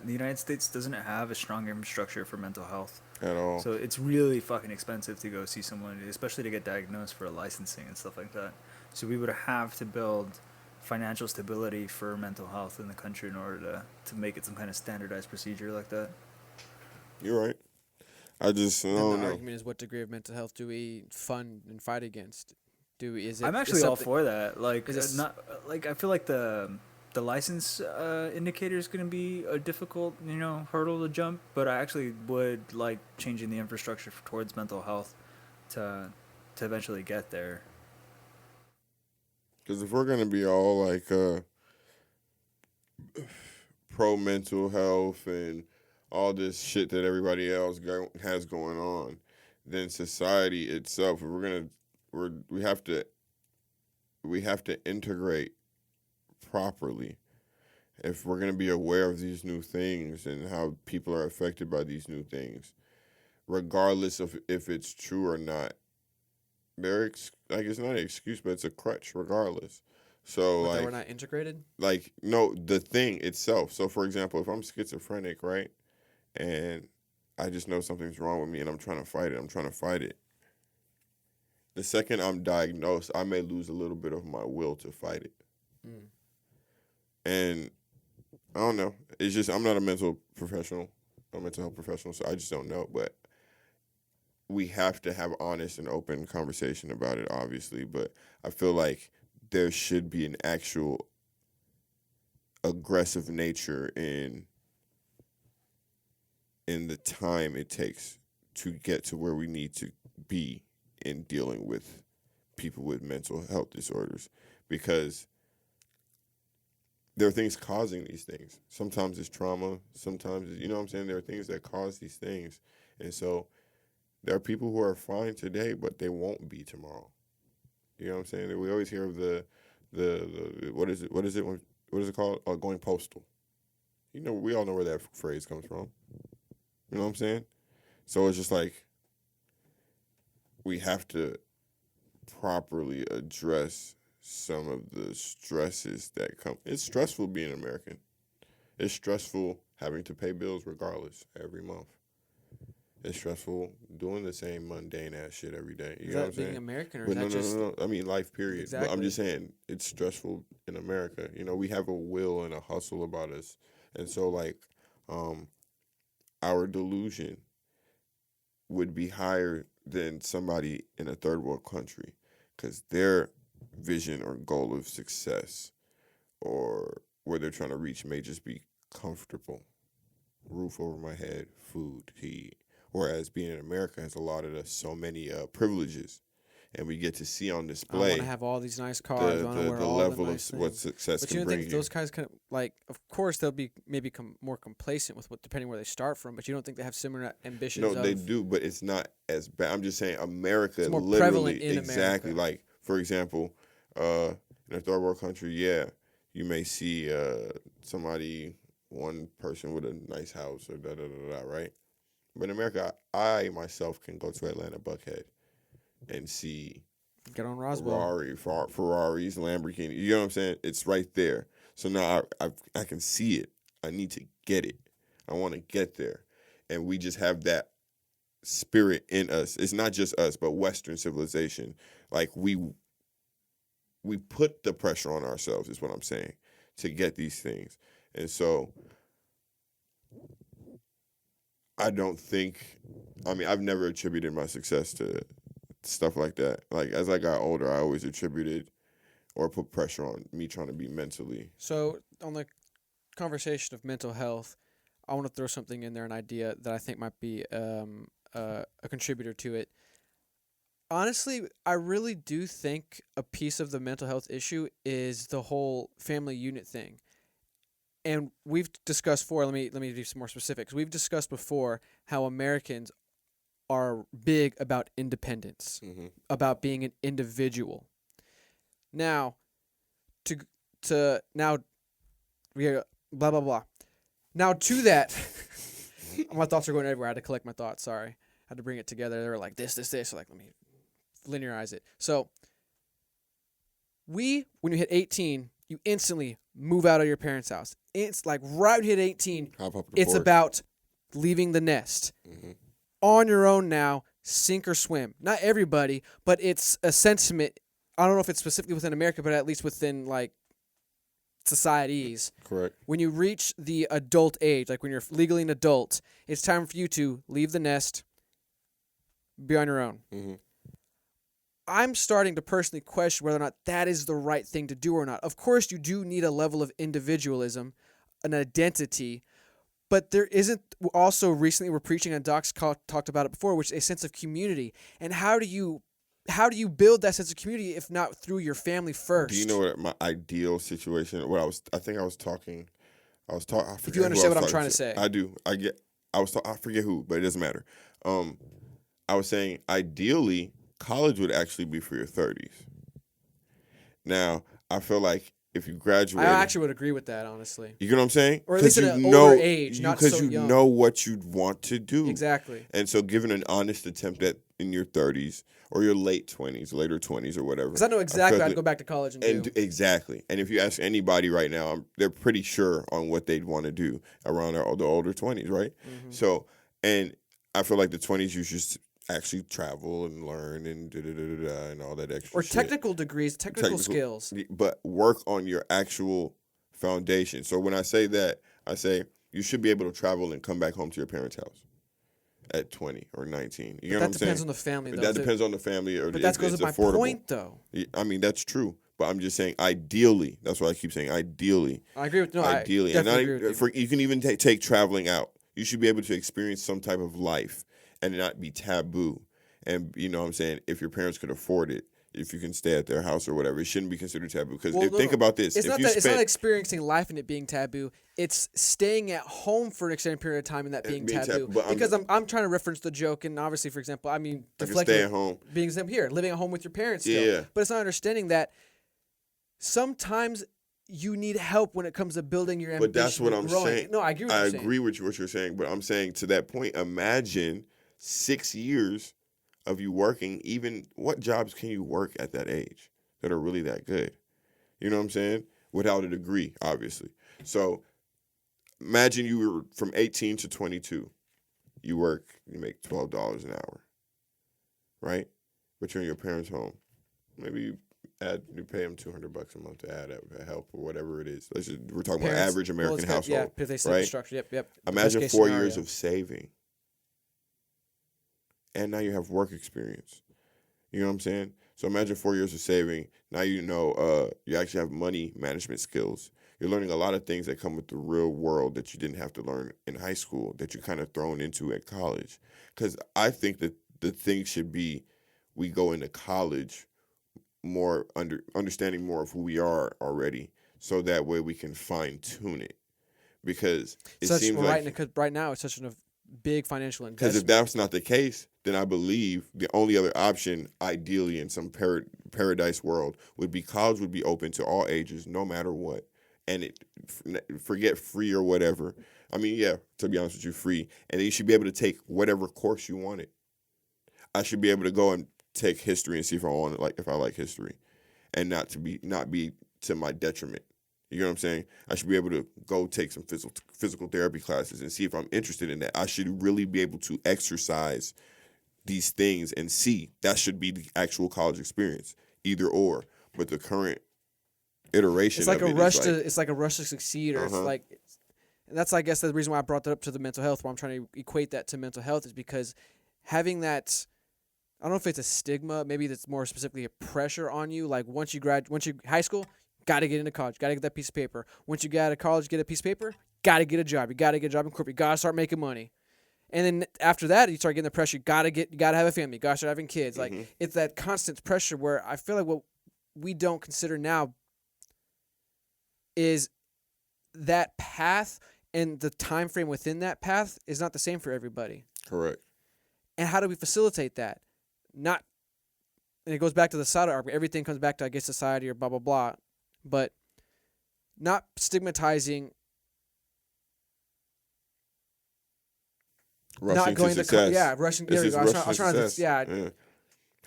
the United States doesn't have a strong infrastructure for mental health. at all. So it's really fucking expensive to go see someone, especially to get diagnosed for licensing and stuff like that. So we would have to build financial stability for mental health in the country in order to make it some kind of standardized procedure like that. You're right. I just I Then the don't know. argument is, what degree of mental health do we fund and fight against? Do we, is it I'm is actually all something, for that. Like, is this not like I feel like the license indicator is going to be a difficult hurdle to jump, but I actually would like changing the infrastructure towards mental health to eventually get there. Because if we're gonna be all like pro mental health and all this shit that everybody else has going on, then society itself, we have to integrate properly. If we're gonna be aware of these new things and how people are affected by these new things, regardless of if it's true or not, like it's not an excuse, but it's a crutch regardless. So but that we're not integrated? no, the thing itself. So for example, if I'm schizophrenic, right, and I just know something's wrong with me and I'm trying to fight it. The second I'm diagnosed, I may lose a little bit of my will to fight it. Mm. And I don't know. It's just I'm not a mental health professional, so I just don't know. But we have to have honest and open conversation about it, obviously. But I feel like there should be an actual aggressive nature in the time it takes to get to where we need to be in dealing with people with mental health disorders, because there are things causing these things. Sometimes it's trauma. Sometimes you know what I'm saying. There are things that cause these things, and so there are people who are fine today, but they won't be tomorrow. You know what I'm saying? We always hear of the what is it called? Going postal. You know, we all know where that phrase comes from. You know what I'm saying? So it's just like we have to properly address some of the stresses that come. It's stressful being American. It's stressful having to pay bills regardless every month. It's stressful doing the same mundane ass shit every day. You Is know what that I'm being saying? American, or But is that just no. I mean, life period. But I'm exactly? just saying it's stressful in America. You know, we have a will and a hustle about us, and so like, our delusion would be higher than somebody in a third world country, because their vision or goal of success or where they're trying to reach may just be comfortable, roof over my head, food to eat. Whereas being in America has allotted us so many privileges, and we get to see on I want to display have all these nice cars. I want to wear the all level the of nice what things. success But you can don't bring think you. those guys kind of like? Of course, they'll be maybe more complacent with what, depending where they start from. But you don't think they have similar ambitions? No, they do, but it's not as bad. I'm just saying America It's more literally prevalent in exactly America. like, for example, in a third world country, yeah, you may see one person with a nice house or da da da da, right? But in America, I myself can go to Atlanta Buckhead and see Get on Roswell. Ferraris, Lamborghini. You know what I'm saying? It's right there. So now I can see it. I need to get it. I want to get there, and we just have that spirit in us. It's not just us, but Western civilization. Like we put the pressure on ourselves. Is what I'm saying, to get these things, and so I don't think. I mean, I've never attributed my success to stuff like that. Like as I got older, I always attributed or put pressure on me trying to be mentally. So on the conversation of mental health, I want to throw something in there, an idea that I think might be a contributor to it. Honestly, I really do think a piece of the mental health issue is the whole family unit thing. And we've discussed before, let me do some more specifics. We've discussed before how Americans are big about independence, Mm-hmm. about being an individual. Now, to now we blah blah blah. Now to that, my thoughts are going everywhere. I had to collect my thoughts. Sorry, I had to bring it together. They were like this. So like, let me linearize it. So when you hit 18, you instantly move out of your parents' house. It's like right when you hit 18, Hop up the it's porch. about leaving the nest. Mhm. On your own now, sink or swim. Not everybody, but it's a sentiment. I don't know if it's specifically within America, but at least within like societies. Correct. When you reach the adult age, like when you're legally an adult, it's time for you to leave the nest, be on your own. Mm-hmm. I'm starting to personally question whether or not that is the right thing to do or not. Of course, you do need a level of individualism, an identity, but there isn't also recently we're preaching and Doc's talked about it before, which is a sense of community. And how do you build that sense of community if not through your family first? Do you know what my ideal situation? I think I was talking. I forget If you who I understand was what I'm talking trying to say. I do. I forget who, but it doesn't matter. I was saying ideally college would actually be for your 30s. Now, I feel like if you graduate, I actually would agree with that, honestly. you get what I'm saying? Or at least at you an know, older age, not so you young. know what you'd want to do. Exactly. And so giving an honest attempt at in your 30s or your late 20s, later 20s or whatever. Because I know exactly I'd go back to college and do. Exactly. And if you ask anybody right now, they're pretty sure on what they'd want to do around the older 20s, right? Mhm. So, and I feel like the 20s you should actually travel and learn and and all that extra Or shit. technical degrees, technical skills. But work on your actual foundation. So when I say that, I say you should be able to travel and come back home to your parents' house at 20 or 19. You know what I'm saying? That depends on the family, But though. that depends on the family. Or But that goes it's to my affordable. point, though. I mean, that's true. But I'm just saying, ideally, that's what I keep saying. Ideally, I agree with ideally, I and definitely agree with you. you can even take traveling out. You should be able to experience some type of life and not be taboo. And you know what I'm saying? If your parents could afford it, if you can stay at their house or whatever, it shouldn't be considered taboo. Because think about this: It's if not you that it's spent, not experiencing life and it being taboo. It's staying at home for an extended period of time and that being taboo. but because I'm trying to reference the joke, and obviously, for example, I mean, I can deflecting stay at home. being example here, living at home with your parents still. Yeah. But it's not understanding that sometimes you need help when it comes to building your ambition. But that's what and I'm growing. saying. No, I agree with I you saying. agree with what you're saying, but I'm saying to that point, imagine 6 years of you working. Even what jobs can you work at that age that are really that good? You know what I'm saying? Without a degree, obviously. So imagine you were from 18 to 22. You work, you make $12 an hour, right? But you're in your parents' home. Maybe you pay them $200 a month to add help or whatever it is. We're talking about average American household. Yeah, if they set the structure. Yep. Imagine Best case 4 scenario. years of saving. And now you have work experience. You know what I'm saying? So imagine 4 years of saving. Now you know you actually have money management skills. You're learning a lot of things that come with the real world that you didn't have to learn in high school, that you're kind of thrown into at college. Because I think that the thing should be we go into college more understanding more of who we are already, so that way we can fine tune it. Because it seems like right now it's such a big financial investment. because if that's not the case, then I believe the only other option, ideally in some paradise world, would be college would be open to all ages, no matter what. And forget free or whatever. I mean, yeah, to be honest with you, free. And then you should be able to take whatever course you wanted. I should be able to go and take history and see if I want it, if I like history, and not be to my detriment. You know what I'm saying? I should be able to go take some physical therapy classes and see if I'm interested in that. I should really be able to exercise these things and see. That should be the actual college experience, either or. But the current iteration it's like of a it rush is to it's like a rush to succeed, or it's like, and that's I guess the reason why I brought that up to the mental health. Why I'm trying to equate that to mental health is because having that. I don't know if it's a stigma. Maybe that's more specifically a pressure on you. Like once you high school, got to get into college, got to get that piece of paper. Once you get out of college, get a piece of paper, got to get a job. You got to get a job in corporate. You got to start making money. And then after that, you start getting the pressure. You got to have a family. You got to start having kids. Like it's that constant pressure where I feel like what we don't consider now is that path and the time frame within that path is not the same for everybody. correct. And how do we facilitate that? And it goes back to the societal argument. Everything comes back to, I guess, society or blah, blah, blah. But not stigmatizing, Rushing not going to success. rushing. It's There you just go. I was rushing trying to to, success. Yeah.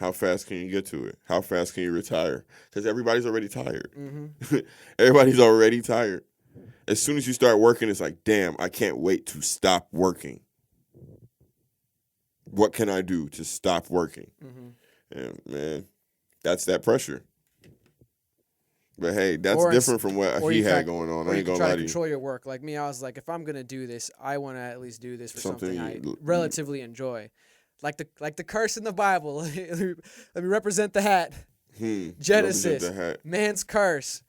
How fast can you get to it? How fast can you retire? Because everybody's already tired. Mm-hmm. Everybody's already tired. As soon as you start working, it's like, damn, I can't wait to stop working. What can I do to stop working? Mm-hmm. And man, that's that pressure. But hey, that's Or different from what or he you try, had going on. or I you ain't can gonna try lie to to you. control your work. Like me, I was like, if I'm gonna do this, I want to at least do this for Something something I you- relatively enjoy. Like the curse in the Bible. Let me represent the hat. Represent Genesis, the hat. man's curse.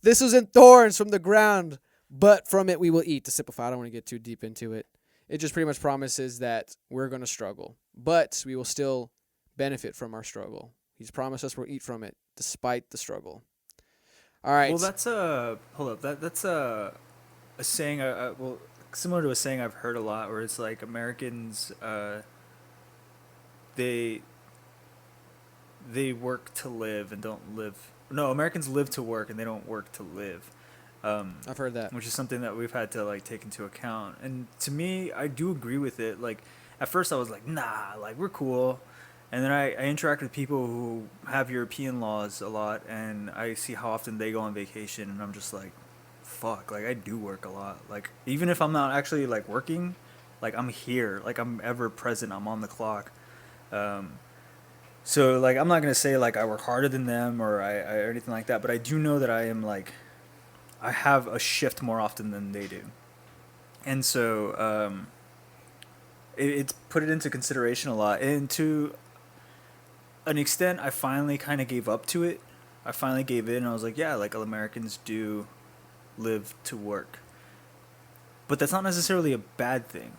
This was in thorns from the ground, but from it we will eat. To simplify, I don't want to get too deep into it. It just pretty much promises that we're going to struggle, but we will still benefit from our struggle. He's promised us we'll eat from it despite the struggle. All right. Well, that's a hold up. That's a saying. Well, similar to a saying I've heard a lot, where it's like Americans, they they work to live and don't live. No, Americans live to work and they don't work to live. I've heard that. Which is something that we've had to like take into account. And to me, I do agree with it. Like at first, I was like, nah, like we're cool. And then I interact with people who have European laws a lot, and I see how often they go on vacation, and I'm just like, fuck, like I do work a lot. Like even if I'm not actually like working, like I'm here, like I'm ever present. I'm on the clock. Um, so like I'm not gonna say like I work harder than them I or anything like that, but I do know that I am like I have a shift more often than they do, and so it's put it into consideration a lot, and to an extent, I finally kind of gave up to it. I finally gave in, and I was like, yeah, like Americans do live to work, but that's not necessarily a bad thing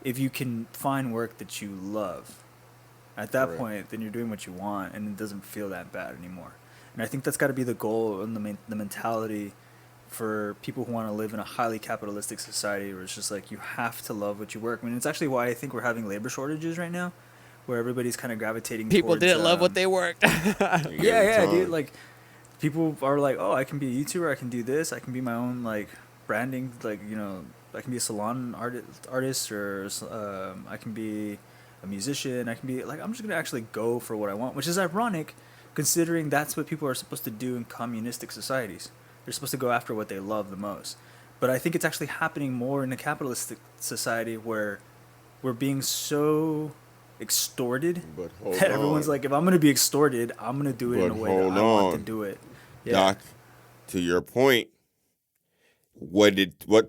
if you can find work that you love. At that Correct. point, then you're doing what you want, and it doesn't feel that bad anymore. And I think that's got to be the goal and the mentality for people who want to live in a highly capitalistic society, where it's just like you have to love what you work. I mean, it's actually why I think we're having labor shortages right now, where everybody's kind of gravitating. People towards, didn't love what they worked. Yeah, dude. Like, people are like, oh, I can be a YouTuber, I can do this, I can be my own like branding, like I can be a salon artist, or I can be a musician. I can be like, I'm just gonna actually go for what I want, which is ironic, considering that's what people are supposed to do in communistic societies. They're supposed to go after what they love the most. But I think it's actually happening more in a capitalistic society where we're being so extorted But hold that everyone's on. like, if I'm gonna be extorted, I'm gonna do it in But a way that hold I want to on. do it. Yeah. Doc, to your point, what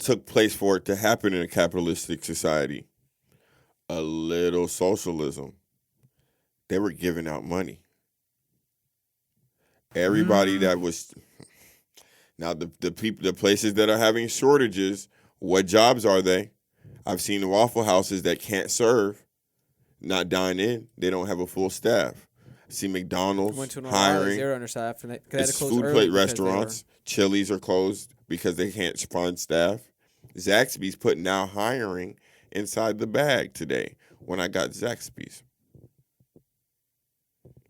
took place for it to happen in a capitalistic society? A little socialism. They were giving out money. Everybody that was now the places that are having shortages, what jobs are they? I've seen Waffle Houses that can't serve, not dine in. They don't have a full staff. I see McDonald's Went to an O'Reilly's, they hiring. were understaffed, and they had to It's close food early plate because they were- restaurants. Chili's are closed because they can't find staff. Zaxby's putting out hiring inside the bag today when I got Zaxby's.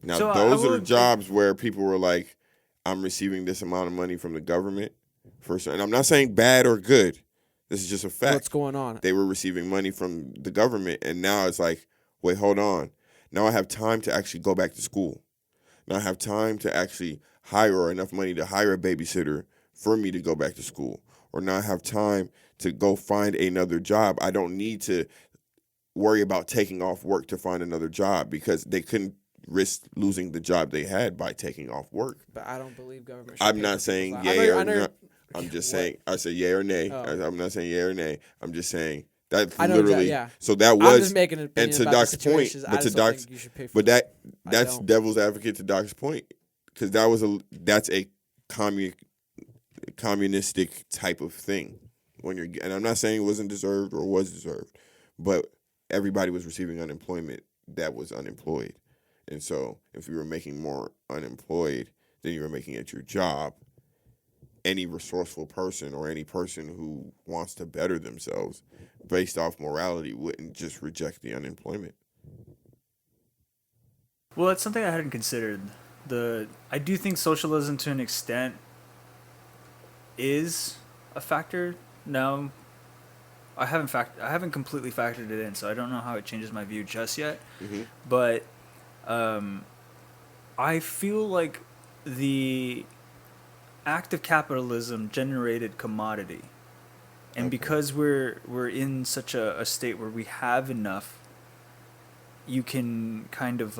Now, So those are jobs where people were like, I'm receiving this amount of money from the government. And I'm not saying bad or good. This is just a fact. What's going on? They were receiving money from the government, and now it's like, wait, hold on. Now I have time to actually go back to school. Now I have time to actually hire enough money to hire a babysitter for me to go back to school. Or now I have time to go find another job. I don't need to worry about taking off work to find another job because they couldn't risk losing the job they had by taking off work. But I don't believe government should I'm pay not for saying people's lives. yay I or know no. I'm just saying, I say yay or nay. Oh. I'm not saying yay or nay. I'm just saying that I know literally. yeah. So that I'm was, just making an opinion and to about the Doc's point, situations. I but to just don't Doc's, think you should pay for but that's don't. devil's advocate to Doc's point, because that's a communistic type of thing. And I'm not saying it wasn't deserved or was deserved, but everybody was receiving unemployment that was unemployed. And so if you were making more unemployed than you were making at your job, any resourceful person or any person who wants to better themselves based off morality wouldn't just reject the unemployment. Well, it's something I hadn't considered. I do think socialism to an extent is a factor. Now, I haven't completely factored it in, so I don't know how it changes my view just yet. Mm-hmm. But I feel like the act of capitalism generated commodity, and Okay. because we're in such a state where we have enough, you can kind of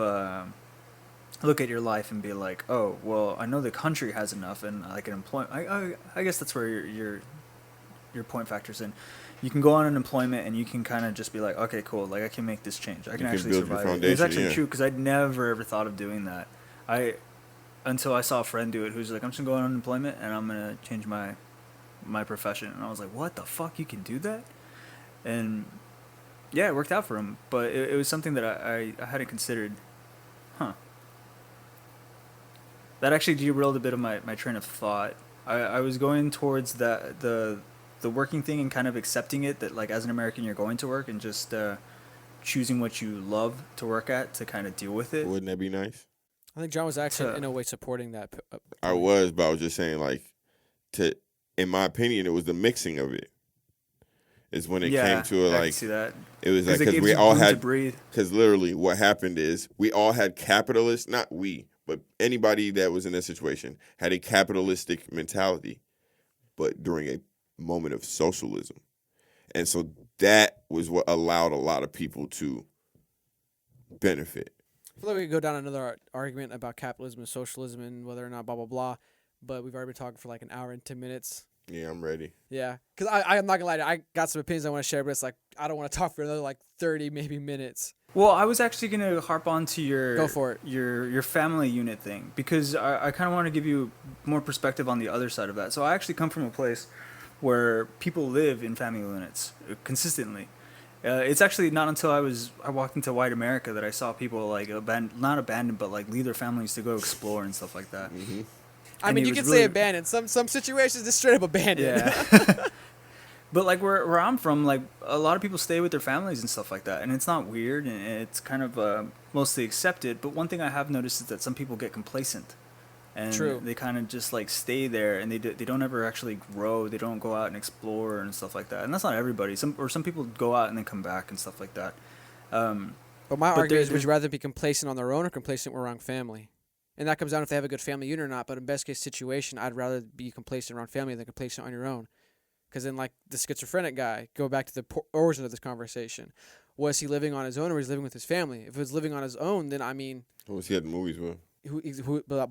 look at your life and be like, oh, well, I know the country has enough, and I can employ. I guess that's where your point factors in. You can go on unemployment and you can kind of just be like, okay, cool, like I can make this change. I You can can actually build your survive it. And it's foundation. actually Yeah. true because I'd never ever thought of doing that. I until I saw a friend do it who's like, I'm just gonna go on unemployment and I'm gonna change my profession. And I was like, what the fuck, you can do that? And yeah, it worked out for him. But it was something that I hadn't considered. Huh. That actually derailed a bit of my train of thought. I was going towards the working thing and kind of accepting it, that like as an American you're going to work, and just choosing what you love to work at to kind of deal with it. Wouldn't that be nice? I think John was actually To in a way supporting that I point. was, but I was just saying, like, to, in my opinion, it was the mixing of it. Is when it came Yeah, to I can like, see that it was like, because it because gives we you all room to had, breathe. because literally what happened is we all had capitalists, not we, but anybody that was in this situation had a capitalistic mentality, but during a moment of socialism. And so that was what allowed a lot of people to benefit. I feel like we could go down another argument about capitalism and socialism and whether or not blah blah blah, but we've already been talking for like an hour and 10 minutes. Yeah, I'm ready. Yeah, because I'm not gonna lie, I got some opinions I want to share, but it's like I don't want to talk for another like 30 maybe minutes. Well, I was actually gonna harp on to Go for it. your family unit thing, because I kind of want to give you more perspective on the other side of that. So I actually come from a place where people live in family units consistently. It's actually not until I walked into white America that I saw people like not abandoned, but like leave their families to go explore and stuff like that. Hmm. I And mean, it you was can really- say abandoned. Some situations it's straight up abandoned. Yeah. But like where I'm from, like a lot of people stay with their families and stuff like that, and it's not weird, and it's kind of mostly accepted. But one thing I have noticed is that some people get complacent, and True. they kind of just like stay there, and they don't ever actually grow. They don't go out and explore and stuff like that. And that's not everybody. Some people go out and then come back and stuff like that. Um, But my But argument is, would there's- you rather be complacent on their own or complacent around family? And that comes down if they have a good family unit or not. But in best case situation, I'd rather be complacent around family than complacent on your own. Because then, like the schizophrenic guy, go back to the origin of this conversation. Was he living on his own or was he living with his family? If he was living on his own, then I mean, What was he at the movies with?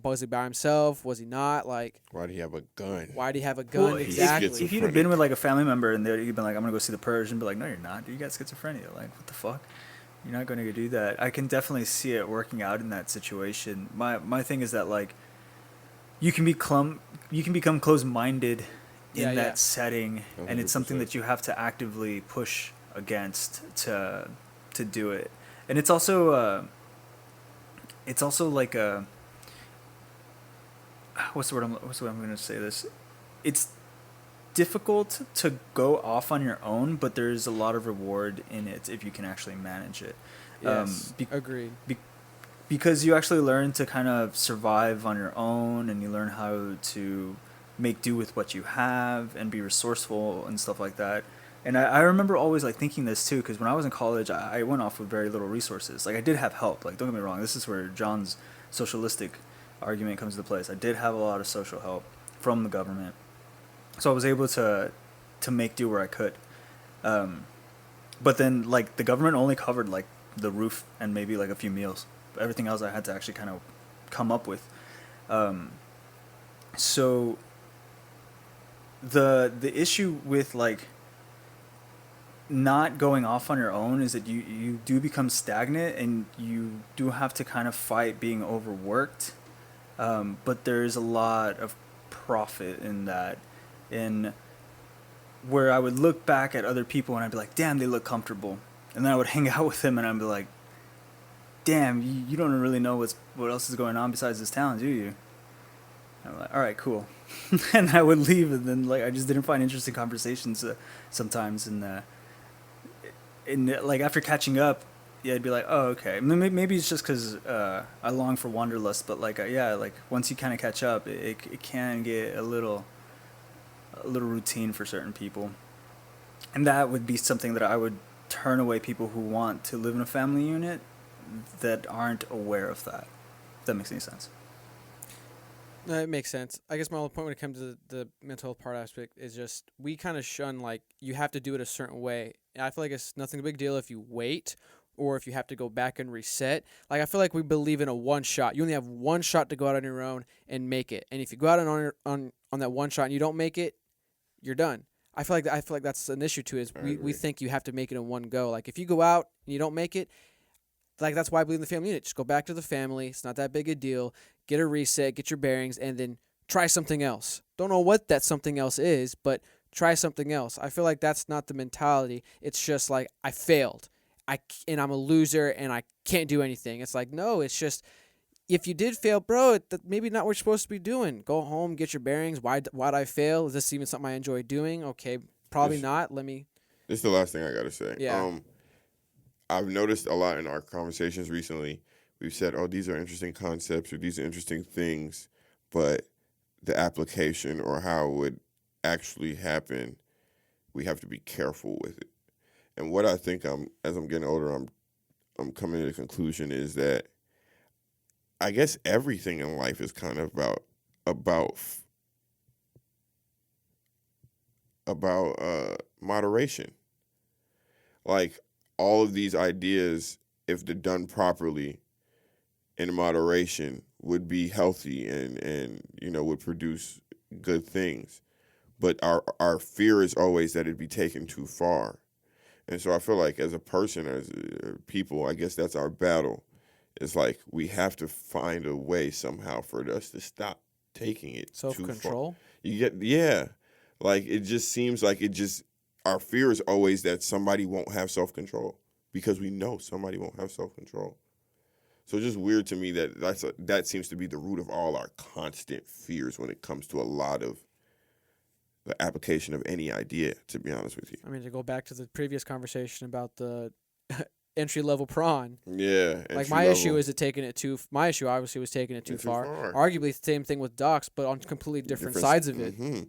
was he by himself? Was he not? Like, Why did he have a gun? why do you have a gun? well, Exactly. if you'd have been with like a family member and you'd been like, I'm gonna go see the Purge, and be like, no, you're not. You got schizophrenia. Like, what the fuck? You're not going to do that. I can definitely see it working out in that situation. My thing is that like you can become closed-minded in Yeah, that yeah. setting, and it's something 100%. that you have to actively push against to do it. And it's also like a what's the word I'm going to say this. It's difficult to go off on your own, but there's a lot of reward in it if you can actually manage it. Yes. Agreed. Because you actually learn to kind of survive on your own, and you learn how to make do with what you have and be resourceful and stuff like that. And I remember always like thinking this too, because when I was in college, I went off with very little resources. Like I did have help. Like don't get me wrong, this is where John's socialistic argument comes into place. I did have a lot of social help from the government, so I was able to make do where I could. But then like the government only covered like the roof and maybe like a few meals. Everything else I had to actually kind of come up with. So the issue with like not going off on your own is that you do become stagnant, and you do have to kind of fight being overworked. But there's a lot of profit in that. In where I would look back at other people and I'd be like, damn, they look comfortable. And then I would hang out with them and I'd be like, damn, you don't really know what else is going on besides this town, do you? And I'm like, all right, cool. And I would leave, and then like I just didn't find interesting conversations sometimes. And like after catching up, yeah, I'd be like, oh, okay. Maybe it's just because I long for wanderlust, but like yeah, like once you kind of catch up, it can get a little routine for certain people, and that would be something that I would turn away people who want to live in a family unit that aren't aware of that. If that makes any sense. No, it makes sense. I guess my whole point when it comes to the mental health part aspect is just we kind of shun like you have to do it a certain way. And I feel like it's nothing a big deal if you wait or if you have to go back and reset. Like I feel like we believe in a one shot. You only have one shot to go out on your own and make it. And if you go out on that one shot and you don't make it, you're done. I feel like that's an issue too. Is I we agree. think you have to make it in one go. Like if you go out and you don't make it, like that's why I believe in the family unit. Just go back to the family. It's not that big a deal. Get a reset, get your bearings, and then try something else. Don't know what that something else is, but try something else. I feel like that's not the mentality. It's just like I failed, and I'm a loser, and I can't do anything. It's like no, it's just if you did fail, bro, maybe not what you're supposed to be doing. Go home, get your bearings. Why'd I fail? Is this even something I enjoy doing? Okay, probably This- not. Let me. This is the last thing I gotta say. Yeah. I've noticed a lot in our conversations recently. We've said, "Oh, these are interesting concepts or these are interesting things," but the application or how it would actually happen, we have to be careful with it. And what I think as I'm getting older, I'm coming to the conclusion is that I guess everything in life is kind of about moderation. Like all of these ideas, if they're done properly in moderation, would be healthy and would produce good things. But our fear is always that it'd be taken too far. And so I feel like as a person, as people, I guess that's our battle. It's like we have to find a way somehow for us to stop taking it too far. Self-control. Yeah. Like it just seems like our fear is always that somebody won't have self-control because we know somebody won't have self-control. So it's just weird to me that that seems to be the root of all our constant fears when it comes to a lot of the application of any idea, to be honest with you. I mean, to go back to the previous conversation about the entry-level prawn. Yeah. Like my issue is my issue obviously was taking it too far. Arguably the same thing with docs, but on completely different sides of it. Mm-hmm.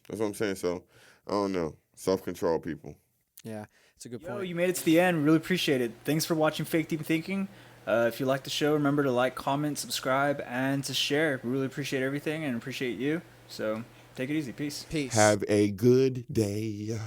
That's what I'm saying. So I don't know. Self-control, people. Yeah, it's a good Yo, point. you made it to the end. Really appreciate it. Thanks for watching Fake Deep Thinking. If you like the show, remember to like, comment, subscribe, and to share. We really appreciate everything and appreciate you. So take it easy. Peace. Peace. Have a good day.